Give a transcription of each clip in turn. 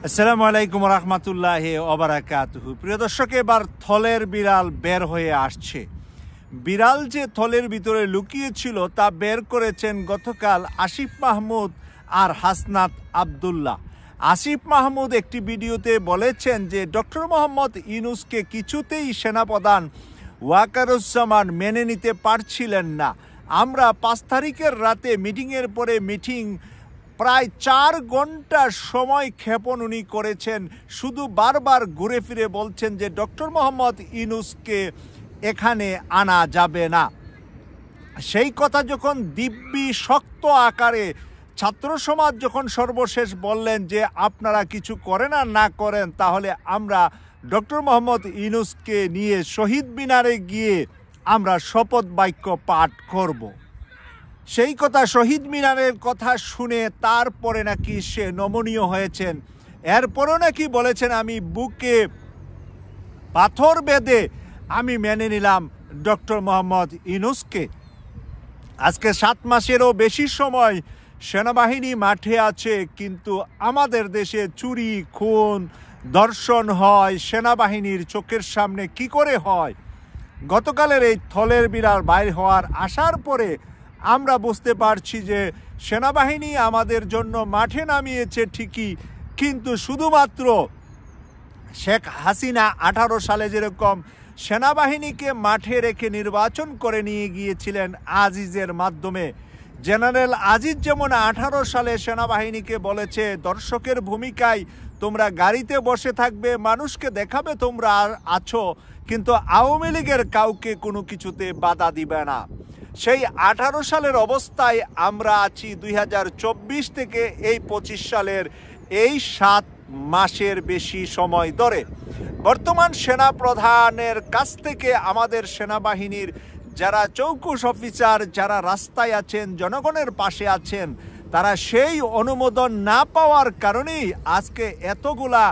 আসসালামু আলাইকুম রহমতুল্লাহি ওবারাকাতুহু। প্রিয় দর্শক, এবার থলের বিড়াল বের হয়ে আসছে। বিড়াল যে থলের ভিতরে লুকিয়েছিল তা বের করেছেন গতকাল আসিফ মাহমুদ আর হাসনাত আবদুল্লাহ। আসিফ মাহমুদ একটি ভিডিওতে বলেছেন যে ডক্টর মোহাম্মদ ইউনূসকে কিছুতেই সেনাপ্রধান ওয়াকারুজ্জামান মেনে নিতে পারছিলেন না। আমরা 5 তারিখের রাতে মিটিংয়ের পরে মিটিং প্রায় 4 ঘন্টা সময় ক্ষেপণ উনি করেছেন, শুধু বারবার ঘুরে ফিরে বলছেন যে ডক্টর মোহাম্মদ ইউনূসকে এখানে আনা যাবে না। সেই কথা যখন দিব্যি শক্ত আকারে ছাত্র সমাজ যখন সর্বশেষ বললেন যে আপনারা কিছু করেন আর না করেন তাহলে আমরা ডক্টর মোহাম্মদ ইউনূসকে নিয়ে শহীদ মিনারে গিয়ে আমরা শপথ বাক্য পাঠ করব, সেই কথা শহীদ মিনারের কথা শুনে তারপরে নাকি সে নমনীয় হয়েছেন। এরপরও নাকি বলেছেন আমি বুকে পাথর বেঁধে আমি মেনে নিলাম ডক্টর মোহাম্মদ ইউনূসকে। আজকে 7 মাসেরও বেশি সময় সেনাবাহিনী মাঠে আছে, কিন্তু আমাদের দেশে চুরি, খুন, ধর্ষণ হয় সেনাবাহিনীর চোখের সামনে কি করে হয়? গতকালের এই থলের বিড়াল বাইর হওয়ার আসার পরে আমরা বুঝতে পারছি যে সেনাবাহিনী আমাদের জন্য মাঠে নামিয়েছে ঠিকই, কিন্তু শুধুমাত্র শেখ হাসিনা 18 সালে যেরকম সেনাবাহিনীকে মাঠে রেখে নির্বাচন করে নিয়ে গিয়েছিলেন আজিজের মাধ্যমে, জেনারেল আজিজ যেমন 18 সালে সেনাবাহিনীকে বলেছে দর্শকের ভূমিকায় তোমরা গাড়িতে বসে থাকবে, মানুষকে দেখাবে তোমরা আছো, কিন্তু আওয়ামী লীগের কাউকে কোনো কিছুতে বাধা দিবে না। সেই 18 সালের অবস্থায় আমরা আছি 2024 থেকে এই 25 সালের এই 7 মাসের বেশি সময় ধরে। বর্তমান সেনা প্রধানের কাছ থেকে আমাদের সেনাবাহিনীর যারা চৌকুশ অফিসার, যারা রাস্তায় আছেন, জনগণের পাশে আছেন, তারা সেই অনুমোদন না পাওয়ার কারণেই আজকে এতগুলা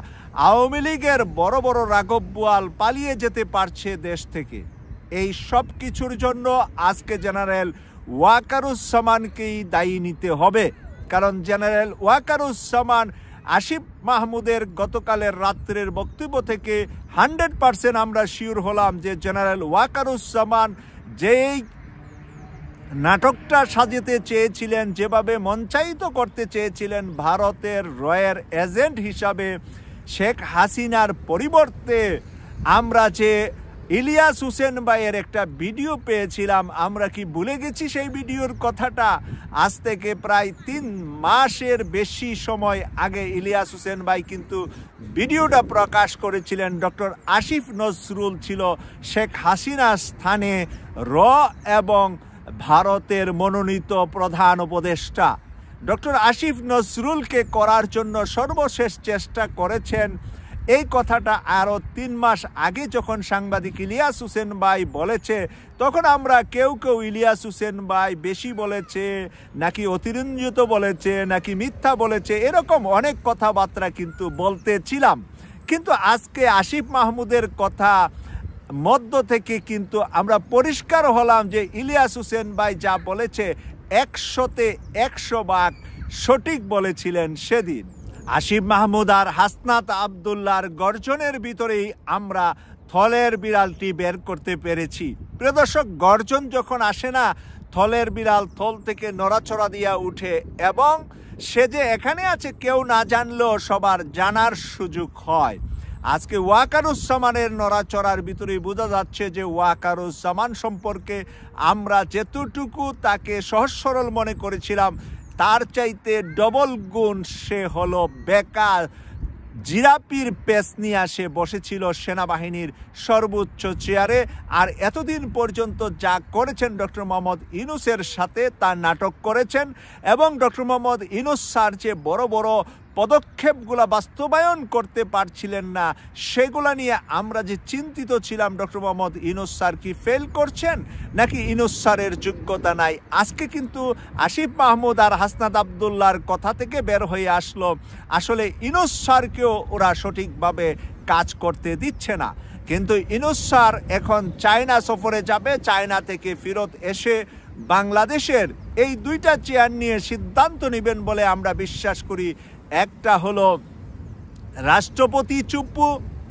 আওয়ামী লীগের বড় বড় রাঘব বোয়াল পালিয়ে যেতে পারছে দেশ থেকে। এই সব কিছুর জন্য আজকে জেনারেল ওয়াকারুজ্জামানকেই দায়ী নিতে হবে, কারণ জেনারেল ওয়াকারুজ্জামান আসিফ মাহমুদের গতকালের রাত্রের বক্তব্য থেকে 100% আমরা শিওর হলাম যে জেনারেল ওয়াকারুজ্জামান যেই নাটকটা সাজাতে চেয়েছিলেন, যেভাবে মঞ্চায়িত করতে চেয়েছিলেন ভারতের রয়ের এজেন্ট হিসাবে শেখ হাসিনার পরিবর্তে, আমরা যে ইলিয়াস হোসেন ভাইয়ের একটা ভিডিও পেয়েছিলাম, আমরা কি ভুলে গেছি সেই ভিডিওর কথাটা? আজ থেকে প্রায় 3 মাসের বেশি সময় আগে ইলিয়াস হোসেন ভাই কিন্তু ভিডিওটা প্রকাশ করেছিলেন। ডক্টর আসিফ নজরুল ছিল শেখ হাসিনার স্থানে এবং ভারতের মনোনীত প্রধান উপদেষ্টা। ডক্টর আসিফ নজরুলকে করার জন্য সর্বশেষ চেষ্টা করেছেন। এই কথাটা আরও 3 মাস আগে যখন সাংবাদিক ইলিয়াস হোসেন ভাই বলেছে, তখন আমরা কেউ ইলিয়াস হোসেন ভাই বেশি বলেছে নাকি অতিরঞ্জিত বলেছে নাকি মিথ্যা বলেছে, এরকম অনেক কথাবার্তা কিন্তু বলতেছিলাম। কিন্তু আজকে আসিফ মাহমুদের কথা মধ্য থেকে কিন্তু আমরা পরিষ্কার হলাম যে ইলিয়াস হোসেন ভাই যা বলেছে 100-তে 100 ভাগ সঠিক বলেছিলেন সেদিন। আসিফ মাহমুদ আর হাসনাত আবদুল্লাহর গর্জনের ভিতরেই আমরা থলের বিড়ালটি বের করতে পেরেছি। প্রিয় দর্শক, গর্জন যখন আসে না, থলের বিড়াল থল থেকে নড়াচড়া দিয়া উঠে এবং সে যে এখানে আছে কেউ না জানলেও সবার জানার সুযোগ হয়। আজকে ওয়াকারুজ্জামানের নড়াচড়ার ভিতরেই বোঝা যাচ্ছে যে ওয়াকারুজ্জামান সম্পর্কে আমরা যেতটুকু তাকে সহজ সরল মনে করেছিলাম তার চাইতে ডবল গুণ সে হলো বেকার, জিরাপির পেস নিয়ে আসে বসেছিল সেনাবাহিনীর সর্বোচ্চ চেয়ারে। আর এতদিন পর্যন্ত যা করেছেন ডক্টর মোহাম্মদ ইউনূসের সাথে তা নাটক করেছেন, এবং ডক্টর মোহাম্মদ ইউনূস স্যার যে বড় বড় পদক্ষেপগুলো বাস্তবায়ন করতে পারছিলেন না, সেগুলা নিয়ে আমরা যে চিন্তিত ছিলাম ডক্টর মোহাম্মদ ইউনূস স্যার কি ফেল করছেন নাকি ইউনূস স্যারের যোগ্যতা নাই, আজকে কিন্তু আসিফ মাহমুদ আর হাসনাত আবদুল্লাহর কথা থেকে বের হয়ে আসলো আসলে ইউনূস স্যারকেও ওরা সঠিকভাবে কাজ করতে দিচ্ছে না। কিন্তু ইউনূস স্যার এখন চায়না সফরে যাবে, চায়না থেকে ফেরত এসে বাংলাদেশের এই 2টা চেয়ার নিয়ে সিদ্ধান্ত নেবেন বলে আমরা বিশ্বাস করি। একটা হলো রাষ্ট্রপতি চুপ্পু,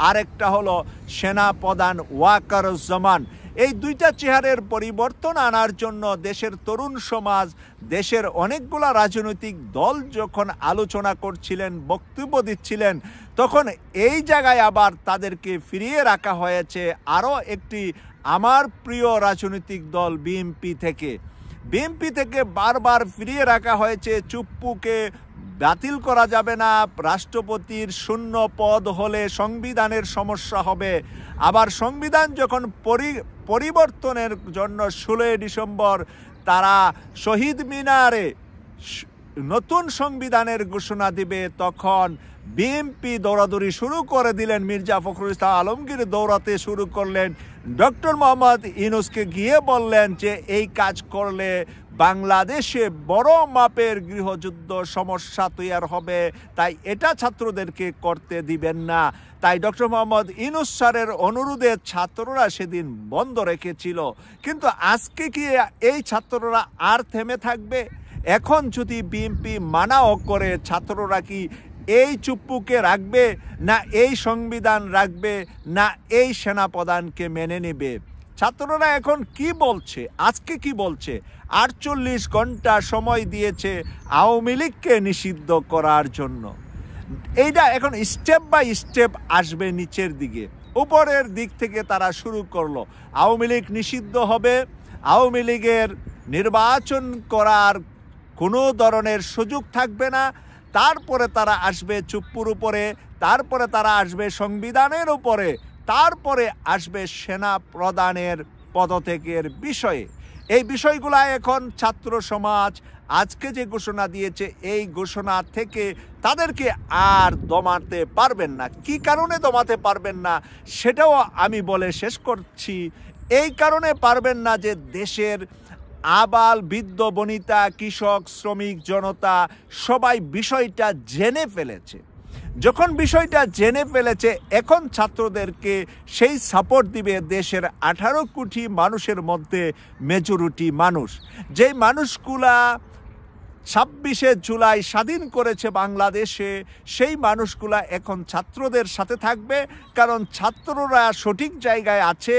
আরেকটা হলো সেনাপ্রধান ওয়াকারুজ্জামান। এই দুইটা চেহারের পরিবর্তন আনার জন্য দেশের তরুণ সমাজ, দেশের অনেকগুলা রাজনৈতিক দল যখন আলোচনা করছিলেন, বক্তব্য দিচ্ছিলেন, তখন এই জায়গায় আবার তাদেরকে ফিরিয়ে রাখা হয়েছে আরও একটি আমার প্রিয় রাজনৈতিক দল বিএনপি থেকে বারবার ফিরিয়ে রাখা হয়েছে। চুপ্পুকে বাতিল করা যাবে না, রাষ্ট্রপতির শূন্য পদ হলে সংবিধানের সমস্যা হবে। আবার সংবিধান যখন পরিবর্তনের জন্য 16 ডিসেম্বর তারা শহীদ মিনারে নতুন সংবিধানের ঘোষণা দিবে, তখন বিএনপি দৌড়াদৌড়ি শুরু করে দিলেন। মির্জা ফখরুল ইসলাম আলমগীর দৌড়াতে শুরু করলেন, ডক্টর মোহাম্মদ ইউনূসকে গিয়ে বললেন যে এই কাজ করলে বাংলাদেশে বড় মাপের গৃহযুদ্ধ সমস্যা তৈরি হবে, তাই এটা ছাত্রদেরকে করতে দিবেন না। তাই ডক্টর মোহাম্মদ ইউনূস স্যারের অনুরোধে ছাত্ররা সেদিন বন্ধ রেখেছিল। কিন্তু আজকে কি এই ছাত্ররা আর থেমে থাকবে? এখন যদি বিএনপি মানাও করে, ছাত্ররা কি এই চুপ্পুকে রাখবে, না এই সংবিধান রাখবে, না এই সেনাপ্রধানকে মেনে নেবে? ছাত্ররা এখন কি বলছে, আজকে কি বলছে? 48 ঘন্টা সময় দিয়েছে আওয়ামী লীগকে নিষিদ্ধ করার জন্য। এইটা এখন স্টেপ বাই স্টেপ আসবে নিচের দিকে। উপরের দিক থেকে তারা শুরু করলো, আওয়ামী লীগ নিষিদ্ধ হবে, আওয়ামী লীগের নির্বাচন করার কোনো ধরনের সুযোগ থাকবে না। তারপরে তারা আসবে চুপ্পুর উপরে, তারপরে তারা আসবে সংবিধানের উপরে, তারপরে আসবে সেনা প্রধানের পদত্যাগের বিষয়ে। এই বিষয়গুলো এখন ছাত্র সমাজ আজকে যে ঘোষণা দিয়েছে, এই ঘোষণা থেকে তাদেরকে আর দমাতে পারবেন না। কি কারণে দমাতে পারবেন না সেটাও আমি বলে শেষ করছি। এই কারণে পারবেন না যে দেশের আবাল বৃদ্ধ বনিতা, কৃষক, শ্রমিক, জনতা সবাই বিষয়টা জেনে ফেলেছে। যখন বিষয়টা জেনে ফেলেছে, এখন ছাত্রদেরকে সেই সাপোর্ট দিবে দেশের 18 কোটি মানুষের মধ্যে মেজরিটি মানুষ। যেই মানুষগুলা 26শে জুলাই স্বাধীন করেছে বাংলাদেশে, সেই মানুষগুলা এখন ছাত্রদের সাথে থাকবে, কারণ ছাত্ররা সঠিক জায়গায় আছে।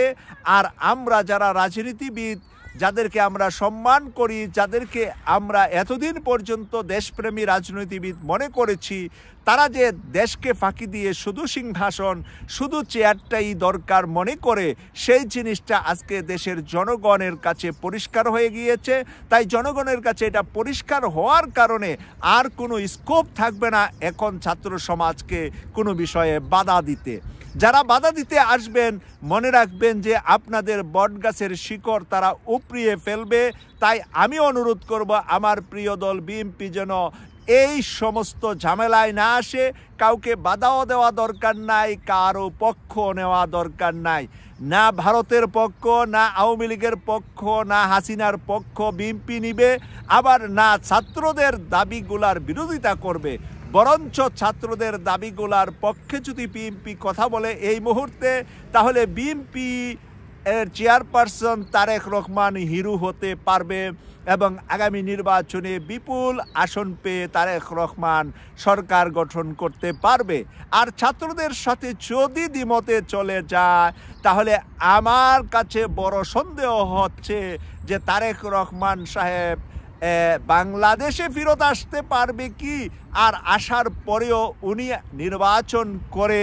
আর আমরা যারা রাজনীতিবিদ, যাদেরকে আমরা সম্মান করি, যাদেরকে আমরা এতদিন পর্যন্ত দেশপ্রেমী রাজনীতিবিদ মনে করেছি, তারা যে দেশকে ফাঁকি দিয়ে শুধু সিংহাসন, শুধু চেয়ারটাই দরকার মনে করে, সেই জিনিসটা আজকে দেশের জনগণের কাছে পরিষ্কার হয়ে গিয়েছে। তাই জনগণের কাছে এটা পরিষ্কার হওয়ার কারণে আর কোনো স্কোপ থাকবে না এখন ছাত্র সমাজকে কোনো বিষয়ে বাধা দিতে। যারা বাধা দিতে আসবেন, মনে রাখবেন যে আপনাদের বটগাছের শিকড় তারা উপড়িয়ে ফেলবে। তাই আমি অনুরোধ করব আমার প্রিয় দল বিএনপি যেন এই সমস্ত ঝামেলায় না আসে। কাউকে বাধাও দেওয়া দরকার নাই, কারো পক্ষ নেওয়া দরকার নাই। না ভারতের পক্ষ, না আওয়ামী লীগের পক্ষ, না হাসিনার পক্ষ বিএনপি নিবে, আবার না ছাত্রদের দাবিগুলার বিরোধিতা করবে। বরঞ্চ ছাত্রদের দাবিগুলার পক্ষে যদি বিএনপি কথা বলে এই মুহূর্তে, তাহলে বিএনপি এর চেয়ারপারসন তারেক রহমান হিরো হতে পারবে এবং আগামী নির্বাচনে বিপুল আসন পেয়ে তারেক রহমান সরকার গঠন করতে পারবে। আর ছাত্রদের সাথে যদি দ্বিমতে চলে যায়, তাহলে আমার কাছে বড় সন্দেহ হচ্ছে যে তারেক রহমান সাহেব বাংলাদেশে ফেরত আসতে পারবে কি, আর আসার পরেও উনি নির্বাচন করে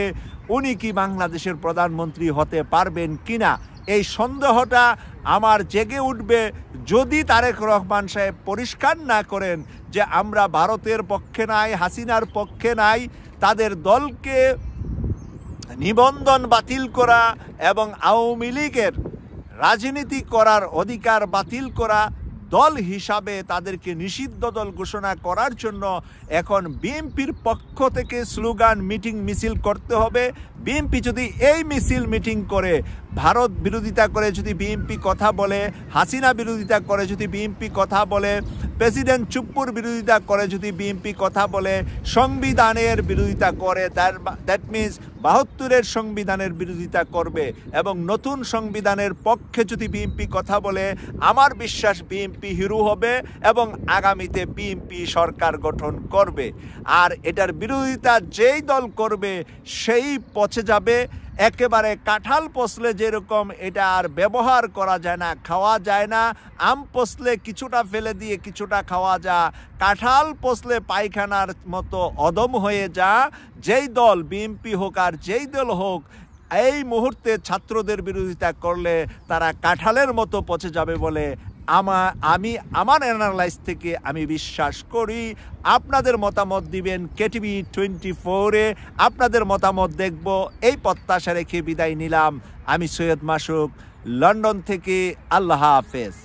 উনি কি বাংলাদেশের প্রধানমন্ত্রী হতে পারবেন কিনা, এই সন্দেহটা আমার জেগে উঠবে যদি তারেক রহমান সাহেব পরিষ্কার না করেন যে আমরা ভারতের পক্ষে নাই, হাসিনার পক্ষে নাই। তাদের দলকে নিবন্ধন বাতিল করা এবং আওয়ামী লীগের রাজনীতি করার অধিকার বাতিল করা, দল হিসাবে তাদেরকে নিষিদ্ধ দল ঘোষণা করার জন্য এখন বিএনপির পক্ষ থেকে স্লোগান, মিটিং, মিছিল করতে হবে। বিএনপি যদি এই মিছিল মিটিং করে ভারত বিরোধিতা করে যদি বিএনপি কথা বলে, হাসিনা বিরোধিতা করে যদি বিএনপি কথা বলে, প্রেসিডেন্ট চুপ্পুর বিরোধিতা করে যদি বিএনপি কথা বলে, সংবিধানের বিরোধিতা করে, দ্যাট মিনস ৭২-এর সংবিধানের বিরোধিতা করবে এবং নতুন সংবিধানের পক্ষে যদি বিএনপি কথা বলে, আমার বিশ্বাস বিএনপি হিরো হবে এবং আগামীতে বিএনপি সরকার গঠন করবে। আর এটার বিরোধিতা যেই দল করবে সেই পচে যাবে। একেবারে কাঁঠাল পচলে যেরকম এটা আর ব্যবহার করা যায় না, খাওয়া যায় না। আম পচলে কিছুটা ফেলে দিয়ে কিছুটা খাওয়া যায়, কাঁঠাল পচলে পায়খানার মতো অদম হয়ে যা। যেই দল বিএনপি হোক আর যেই দল হোক এই মুহূর্তে ছাত্রদের বিরোধিতা করলে তারা কাঁঠালের মতো পচে যাবে বলে আমি আমার অ্যানালাইজ থেকে আমি বিশ্বাস করি। আপনাদের মতামত দিবেন KTV 24-এ, আপনাদের মতামত দেখব এই প্রত্যাশা রেখে বিদায় নিলাম। আমি সৈয়দ মাসুক, লন্ডন থেকে। আল্লাহ হাফেজ।